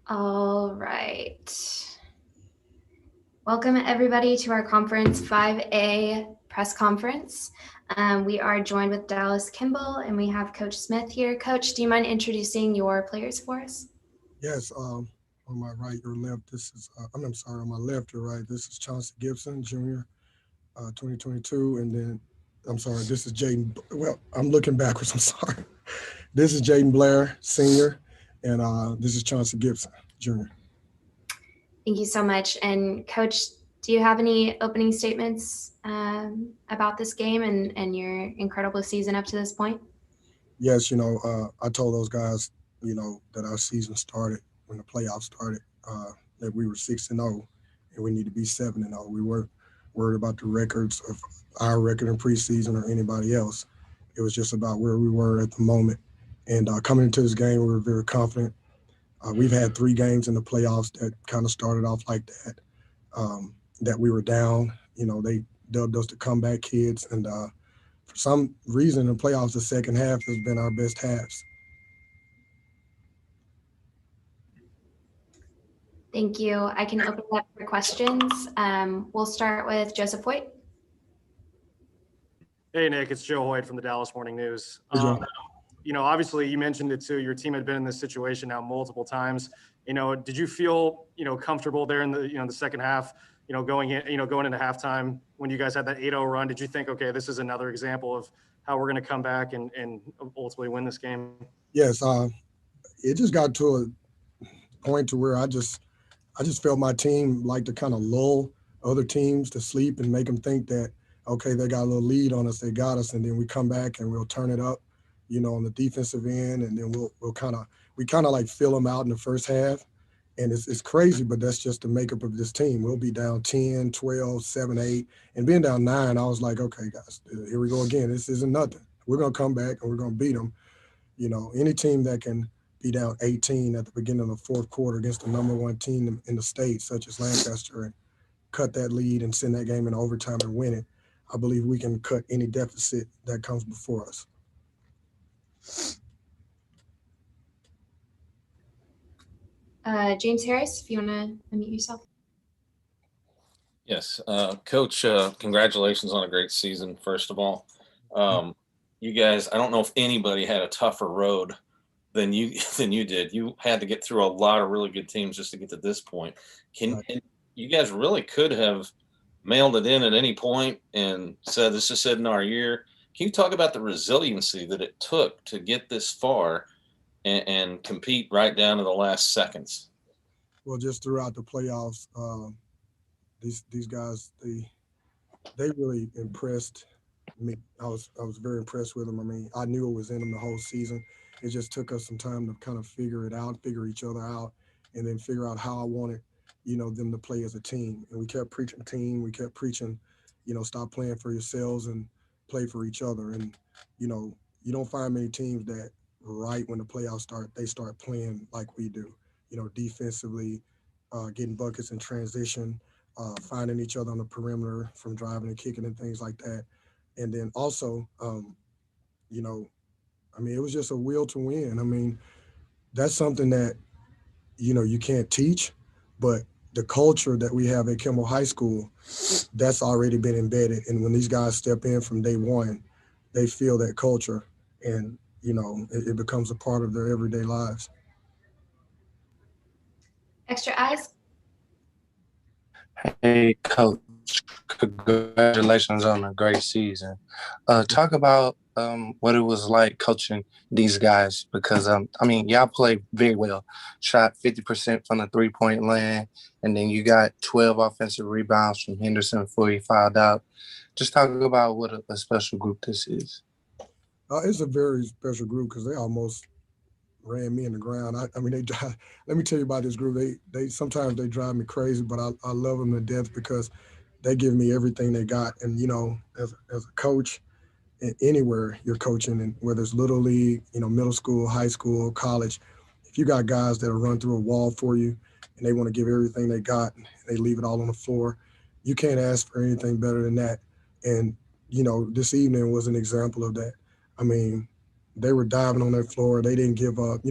All right. Welcome, everybody, to our Conference 5A press conference. We are joined with Dallas Kimball, and we have Coach Smith here. Coach, do you mind introducing your players for us? Yes, on my right or left, this is, I'm sorry, on my left or right, this is Chauncey Gibson, Jr., 2022. And then, I'm sorry, this is Jaden. Well, I'm looking backwards, I'm sorry. This is Jaden Blair, Senior, and this is Chauncey Gibson, Jr. Thank you so much. And Coach, do you have any opening statements about this game and your incredible season up to this point? Yes, I told those guys, that our season started when the playoffs started, that we were 6-0, and we need to be 7-0. We weren't worried about the records of our record in preseason or anybody else. It was just about where we were at the moment. And coming into this game, we were very confident. We've had 3 games in the playoffs that kind of started off like that. That we were down. They dubbed us the comeback kids, and for some reason, in the playoffs, the second half has been our best halves. Thank you. I can open it up for questions. We'll start with Joseph Hoyt. Hey, Nick, it's Joe Hoyt from the Dallas Morning News. Hey, Joe. Obviously you mentioned it too. Your team had been in this situation now multiple times. Did you feel, comfortable there in the, the second half, going into halftime when you guys had that 8-0 run? Did you think, okay, this is another example of how we're going to come back and ultimately win this game? Yes, it just got to a point to where I just felt my team like to kind of lull other teams to sleep and make them think that, okay, they got a little lead on us, they got us, and then we come back and we'll turn it up, on the defensive end, and then we kind of like fill them out in the first half. And it's crazy, but that's just the makeup of this team. We'll be down 10, 12, 7, 8, and being down 9, I was like, okay, guys, here we go again. This isn't nothing. We're going to come back and we're going to beat them. Any team that can be down 18 at the beginning of the fourth quarter against the number one team in the state, such as Lancaster, and cut that lead and send that game in overtime and win it, I believe we can cut any deficit that comes before us. James Harris, if you want to unmute yourself. Yes, Coach, congratulations on a great season, first of all. You guys, I don't know if anybody had a tougher road than you did. You had to get through a lot of really good teams just to get to this point. And you guys really could have mailed it in at any point and said, this is it in our year. Can you talk about the resiliency that it took to get this far and compete right down to the last seconds? Well, just throughout the playoffs, these guys, they really impressed me. I was very impressed with them. I mean, I knew it was in them the whole season. It just took us some time to kind of figure it out, figure each other out, and then figure out how I wanted, them to play as a team. And we kept preaching team. We kept preaching, stop playing for yourselves and play for each other. And, you don't find many teams that right when the playoffs start, they start playing like we do, defensively, getting buckets in transition, finding each other on the perimeter from driving and kicking and things like that. And then also, it was just a will to win. I mean, that's something that, you can't teach, but the culture that we have at Kimball High School, that's already been embedded. And when these guys step in from day one, they feel that culture and, it becomes a part of their everyday lives. Extra eyes. Hey, Coach, congratulations on a great season. Talk about what it was like coaching these guys because, y'all played very well. Shot 50% from the three-point land, and then you got 12 offensive rebounds from Henderson before he fouled out. Just talk about what a special group this is. It's a very special group because they almost ran me in the ground. I mean, they drive. Let me tell you about this group. They sometimes they drive me crazy, but I love them to death because they give me everything they got. And as a coach, anywhere you're coaching, and whether it's little league, middle school, high school, college, if you got guys that'll run through a wall for you, and they want to give everything they got, and they leave it all on the floor, you can't ask for anything better than that. And this evening was an example of that. I mean, they were diving on that floor. They didn't give up.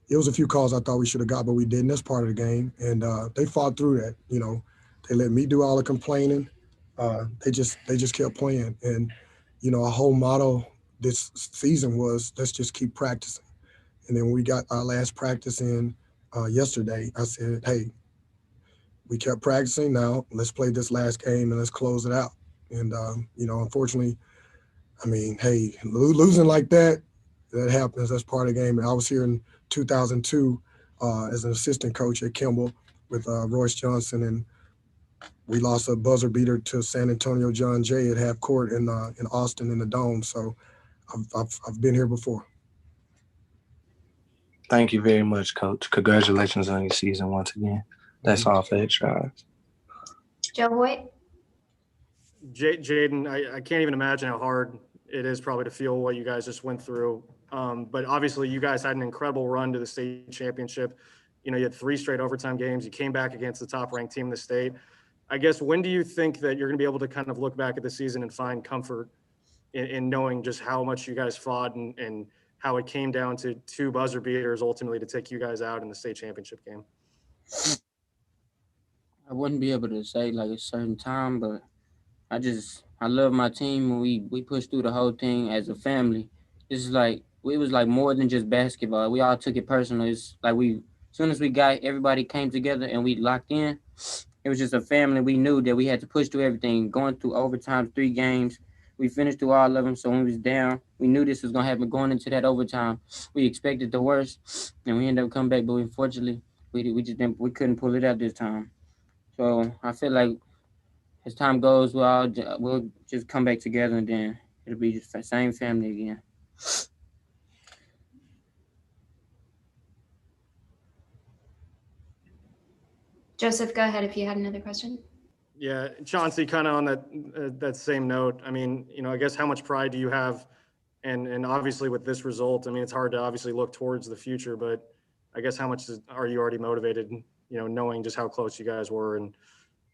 it was a few calls I thought we should have got, but we didn't. That's part of the game. And they fought through that. You know, they let me do all the complaining. They just kept playing. And, you know, our whole motto this season was, let's just keep practicing. And then when we got our last practice in yesterday, I said, hey, we kept practicing. Now let's play this last game and let's close it out. And, you know, unfortunately, I mean, hey, losing like that happens. That's part of the game. And I was here in 2002 as an assistant coach at Kimball with Royce Johnson, and we lost a buzzer beater to San Antonio John Jay at half court in Austin in the Dome. So I've been here before. Thank you very much, Coach. Congratulations on your season once again. That's all for Extra Eyes. Joe Hoyt. Jaden, I can't even imagine how hard it is probably to feel what you guys just went through. But obviously you guys had an incredible run to the state championship. You know, you had 3 straight overtime games. You came back against the top ranked team in the state. I guess, when do you think that you're going to be able to kind of look back at the season and find comfort in knowing just how much you guys fought and how it came down to 2 buzzer beaters ultimately to take you guys out in the state championship game? I wouldn't be able to say like a certain time, but I love my team, and we pushed through the whole thing as a family. It's like it was like more than just basketball. We all took it personal. It's like as soon as we got everybody came together and we locked in, it was just a family. We knew that we had to push through everything, going through overtime, 3 games. We finished through all of them. So when we was down, we knew this was gonna happen going into that overtime. We expected the worst, and we ended up coming back, but unfortunately, we couldn't pull it out this time. So I feel like as time goes, we'll just come back together, and then it'll be just the same family again. Joseph, go ahead if you had another question. Yeah, Chauncey, kind of on that same note. I mean, you know, I guess how much pride do you have? And obviously with this result, I mean, it's hard to obviously look towards the future, but I guess how much are you already motivated, you know, knowing just how close you guys were and,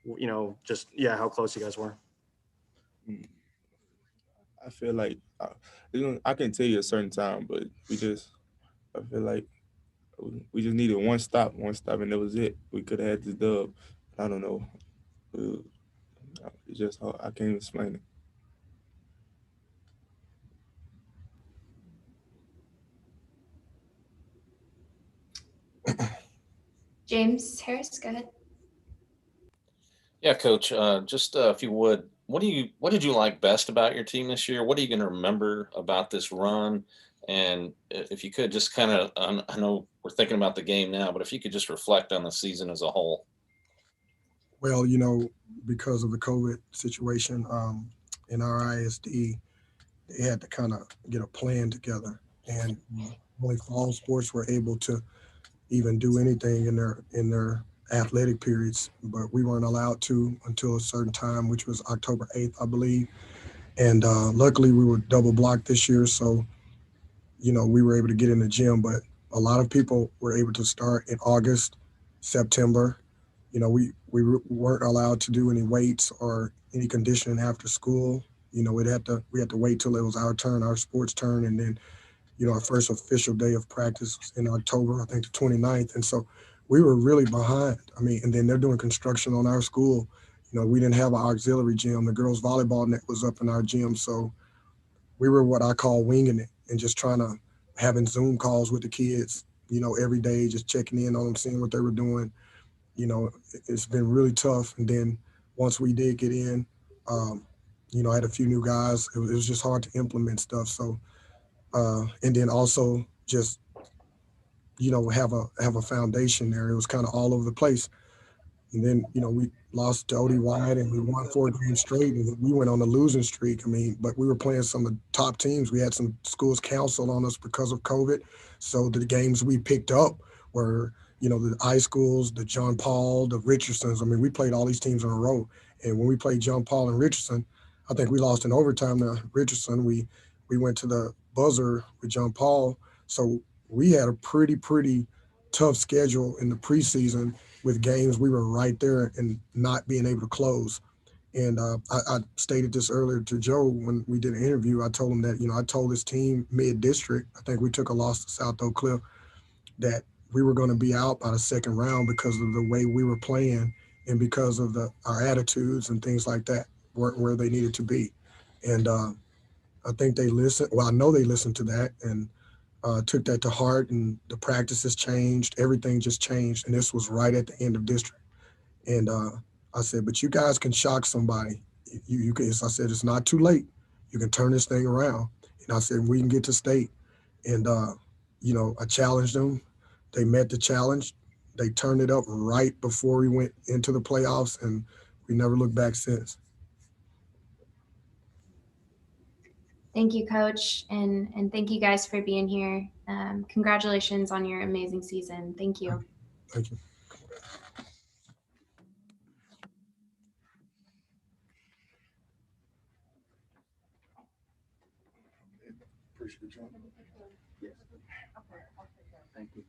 you know, just, yeah, how close you guys were? I feel like I can tell you a certain time, but I feel like we just needed one stop, and that was it. We could have had this dub. I don't know. It's just how I can't explain it. James Harris, go ahead. Yeah, Coach, just if you would, what did you like best about your team this year? What are you going to remember about this run? And if you could just kind of, I know we're thinking about the game now, but if you could just reflect on the season as a whole. Well, you know, because of the COVID situation in our ISD, they had to kind of get a plan together. And only fall sports were able to even do anything in their athletic periods, but we weren't allowed to until a certain time, which was October 8th, I believe. And luckily we were double blocked this year. So, you know, we were able to get in the gym, but a lot of people were able to start in August, September. You know, we weren't allowed to do any weights or any conditioning after school. You know, we had to wait till it was our turn, our sports turn. And then, you know, our first official day of practice was in October, I think the 29th. And so we were really behind. I mean, and then they're doing construction on our school. You know, we didn't have an auxiliary gym. The girls' volleyball net was up in our gym. So we were what I call winging it and just having Zoom calls with the kids, you know, every day, just checking in on them, seeing what they were doing. You know, it's been really tough. And then once we did get in, you know, I had a few new guys. It was just hard to implement stuff. So, and then also just, you know, have a foundation there. It was kind of all over the place. And then, you know, we lost to OD White and we won 4 games straight and we went on a losing streak. I mean, but we were playing some of the top teams. We had some schools canceled on us because of COVID. So the games we picked up were, you know, the high schools, the John Paul, the Richardsons. I mean, we played all these teams in a row. And when we played John Paul and Richardson, I think we lost in overtime to Richardson. We went to the buzzer with John Paul. So we had a pretty tough schedule in the preseason with games we were right there and not being able to close. And I stated this earlier to Joe when we did an interview. I told him that, you know, I told this team mid-district, I think we took a loss to South Oak Cliff, that we were going to be out by the second round because of the way we were playing and because of our attitudes and things like that weren't where they needed to be. And I think they listened. Well, I know they listened to that and took that to heart, and the practices changed. Everything just changed. And this was right at the end of district. And I said, but you guys can shock somebody. You can, as I said, it's not too late. You can turn this thing around. And I said, we can get to state. And, you know, I challenged them. They met the challenge. They turned it up right before we went into the playoffs, and we never looked back since. Thank you, Coach, and thank you guys for being here. Congratulations on your amazing season. Thank you. Thank you. Appreciate you. Thank you.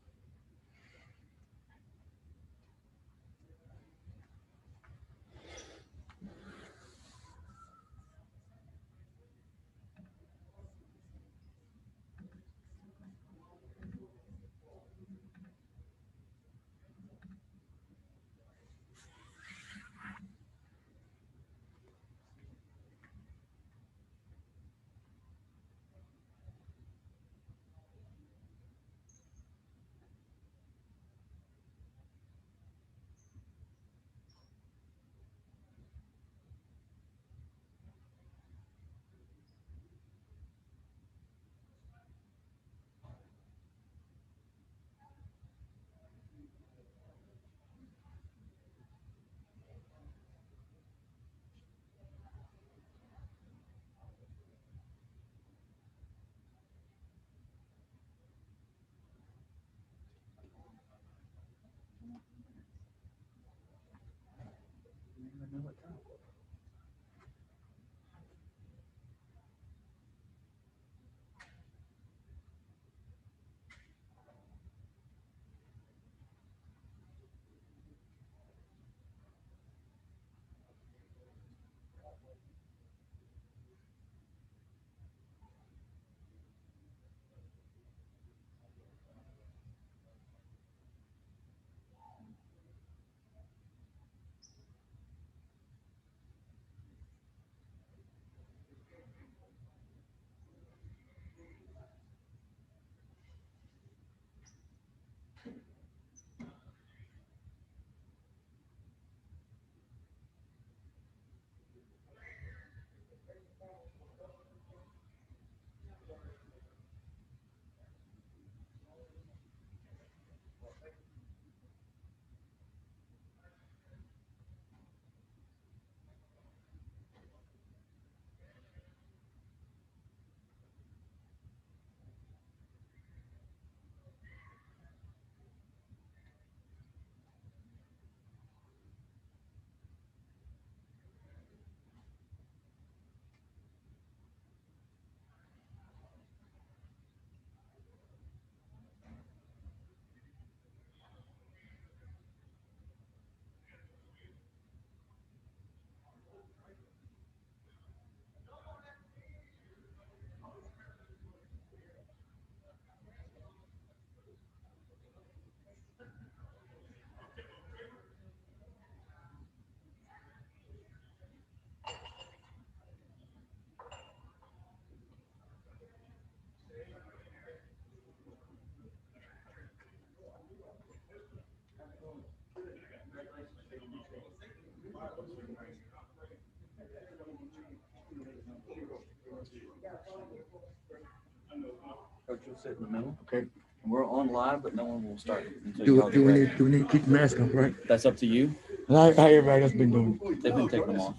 Coach will sit in the middle. Okay. We're on live, but no one will start until Do we need to keep the mask on, right? That's up to you. How everybody else been doing? They've been taking them off.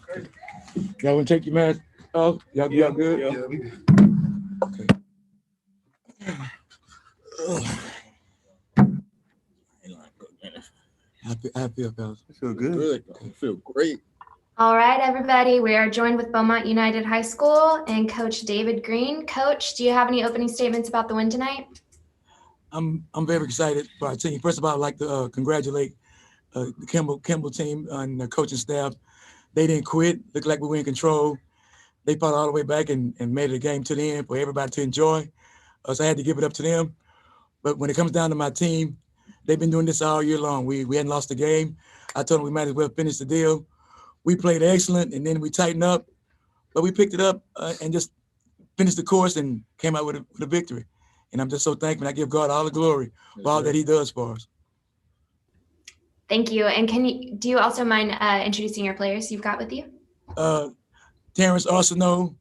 Y'all want to take your mask off? Y'all good? Yeah. Okay. How I feel, fellas? I feel good. I feel great. All right, everybody, we are joined with Beaumont United High School and Coach David Green. Coach, do you have any opening statements about the win tonight? I'm very excited for our team. First of all, I'd like to congratulate the Kimball team and the coaching staff. They didn't quit. Looked like we were in control. They fought all the way back and made it a game to the end for everybody to enjoy. So I had to give it up to them. But when it comes down to my team, they've been doing this all year long. We hadn't lost a game. I told them we might as well finish the deal. We played excellent, and then we tightened up, but we picked it up and just finished the course and came out with a victory. And I'm just so thankful. I give God all the glory for all that he does for us. Thank you. And do you also mind introducing your players you've got with you? Terrence Arsenault,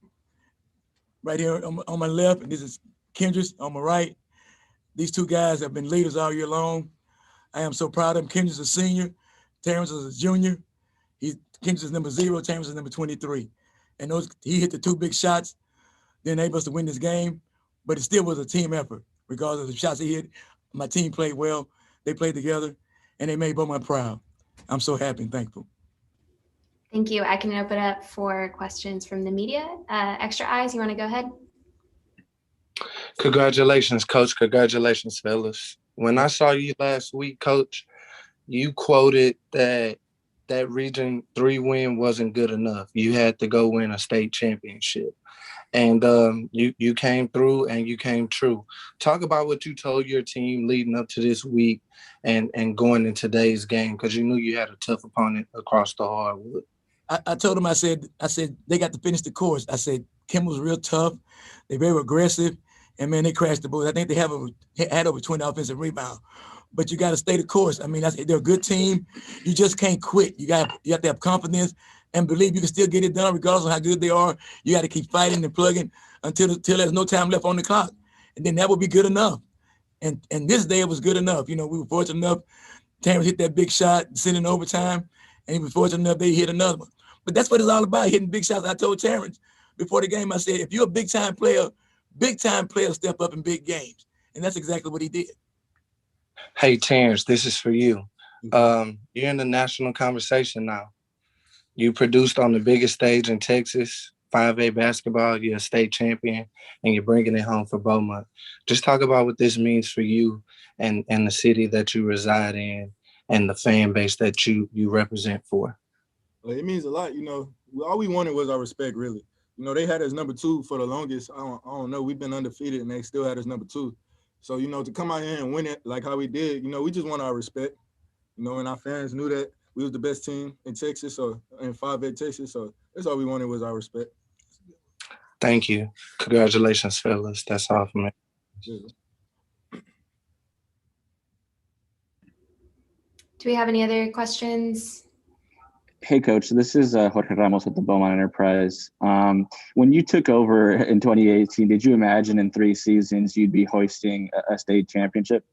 right here on my left, and this is Kendrick on my right. These two guys have been leaders all year long. I am so proud of them. Kendrick is a senior, Terrence is a junior. Kendrick is number 0, Terrence is number 23. And he hit the 2 big shots, then able us to win this game. But it still was a team effort. Regardless of the shots he hit, my team played well. They played together, and they made Beaumont proud. I'm so happy and thankful. Thank you. I can open up for questions from the media. Extra Eyes, you want to go ahead? Congratulations, Coach. Congratulations, fellas. When I saw you last week, Coach, you quoted that Region 3 win wasn't good enough. You had to go win a state championship. And you came through and you came true. Talk about what you told your team leading up to this week and going in today's game, because you knew you had a tough opponent across the hardwood. I told them, I said they got to finish the course. I said Kimball's real tough. They're very aggressive. And, man, they crashed the board. I think they had over 20 offensive rebounds. But you got to stay the course. I mean, they're a good team. You just can't quit. You have to have confidence and believe you can still get it done regardless of how good they are. You got to keep fighting and plugging until there's no time left on the clock. And then that will be good enough. And this day it was good enough. You know, we were fortunate enough. Terrence hit that big shot, sitting in overtime, and he was fortunate enough they hit another one. But that's what it's all about, hitting big shots. I told Terrence before the game, I said, if you're a big-time player step up in big games. And that's exactly what he did. Hey, Terrence, this is for you. You're in the national conversation now. You produced on the biggest stage in Texas, 5A basketball. You're a state champion, and you're bringing it home for Beaumont. Just talk about what this means for you and the city that you reside in and the fan base that you represent for. It means a lot. You know, all we wanted was our respect, really. You know, they had us number 2 for the longest. I don't know. We've been undefeated, and they still had us number 2. So, you know, to come out here and win it like how we did, you know, we just want our respect. You know, and our fans knew that we was the best team in Texas, or in 5A Texas. So that's all we wanted was our respect. Thank you. Congratulations, fellas. That's all for me. Do we have any other questions? Hey, Coach. This is Jorge Ramos with the Beaumont Enterprise. When you took over in 2018, did you imagine in 3 seasons you'd be hoisting a state championship?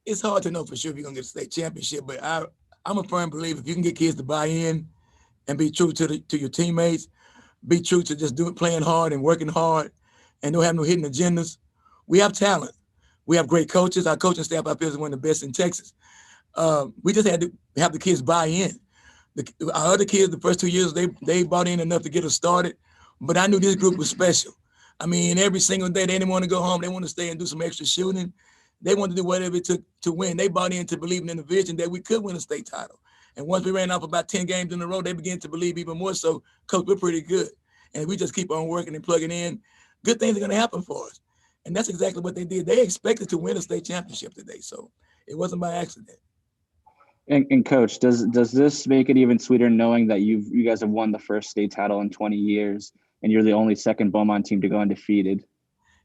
It's hard to know for sure if you're going to get a state championship, but I'm a firm believer if you can get kids to buy in and be true to your teammates, be true to just playing hard and working hard, and don't have no hidden agendas. We have talent. We have great coaches. Our coaching staff, I feel, is one of the best in Texas. We just had to have the kids buy in. Our other kids, the first 2 years, they bought in enough to get us started, but I knew this group was special. I mean, every single day, they didn't want to go home. They want to stay and do some extra shooting. They wanted to do whatever it took to win. They bought into believing in the vision that we could win a state title. And once we ran off about 10 games in a row, they began to believe even more so, Coach, we're pretty good. And we just keep on working and plugging in, good things are going to happen for us. And that's exactly what they did. They expected to win a state championship today, so it wasn't by accident. And Coach, does this make it even sweeter knowing that you guys have won the first state title in 20 years and you're the only second Beaumont team to go undefeated?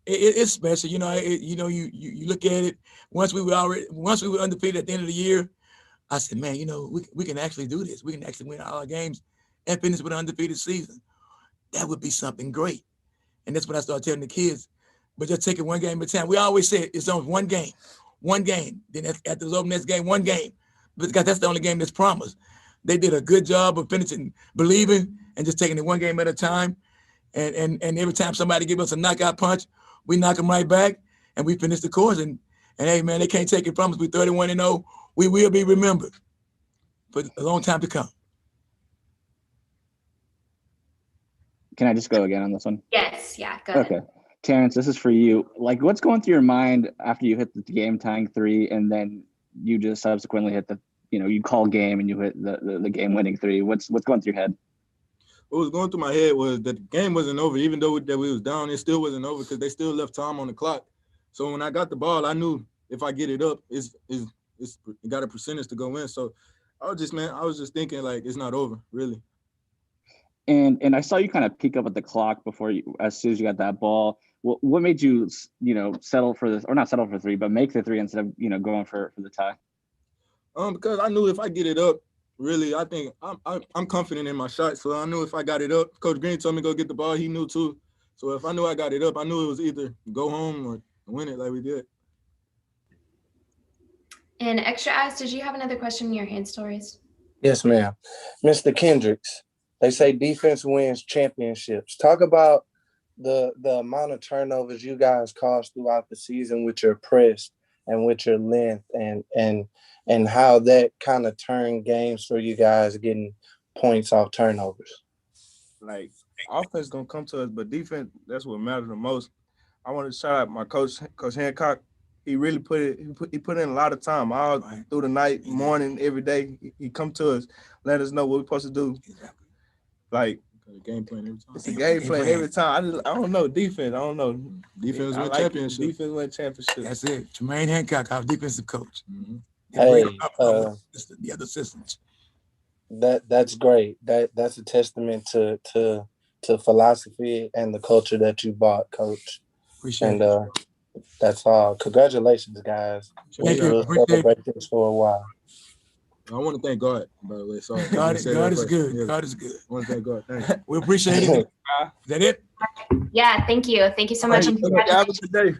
It's special, you know. You look at it. Once we were undefeated at the end of the year, I said, man, you know, we can actually do this. We can actually win all our games and finish with an undefeated season. That would be something great. And that's what I started telling the kids. But just take it one game at a time. We always say it's on one game. Then after it's over, next game, one game. Because that's the only game that's promised. They did a good job of finishing, believing, and just taking it one game at a time. And every time somebody give us a knockout punch, we knock them right back, and we finish the course. And hey, man, they can't take it from us. We're 31-0. We will be remembered for a long time to come. Can I just go again on this one? Yes, yeah, go ahead. Okay. Terrence, this is for you. Like, what's going through your mind after you hit the game-tying 3 and then you just subsequently hit you call game and you hit the game-winning 3? What's going through your head? What was going through my head was that the game wasn't over. Even though that we was down, it still wasn't over because they still left time on the clock. So when I got the ball, I knew if I get it up, it got a percentage to go in. So I was just thinking like it's not over, really. And I saw you kind of peek up at the clock as soon as you got that ball. What made you, settle for this, or not settle for 3, but make the 3 instead of, going for the tie? Because I knew if I get it up, really, I think I'm confident in my shot. So I knew if I got it up, Coach Green told me to go get the ball. He knew too. So if I knew I got it up, I knew it was either go home or win it like we did. And Extra Ice, did you have another question in your hand stories? Yes, ma'am. Mr. Kendricks, they say defense wins championships. Talk about the amount of turnovers you guys caused throughout the season with your press and with your length and how that kind of turned games for you guys getting points off turnovers. Like, offense gonna come to us, but defense, that's what matters the most. I want to shout out my coach, Coach Hancock. He really put in a lot of time all through the night, morning, every day. He come to us, let us know what we're supposed to do. Like, game plan every time. It's a game plan every time. I don't know defense. I don't know. Defense win championship. Defense win championship. That's it. Jermaine Hancock, our defensive coach. Mm-hmm. Hey, the other assistants. That's great. That's a testament to philosophy and the culture that you brought, Coach. Appreciate it. That's all. Congratulations, guys. Thank you. We'll celebrate this for a while. I want to thank God, by the way. Sorry. God is good. Yeah. God is good. I want to thank God. Thank you. We appreciate it. Is that it? Yeah, thank you. Thank you so much. Have a good day.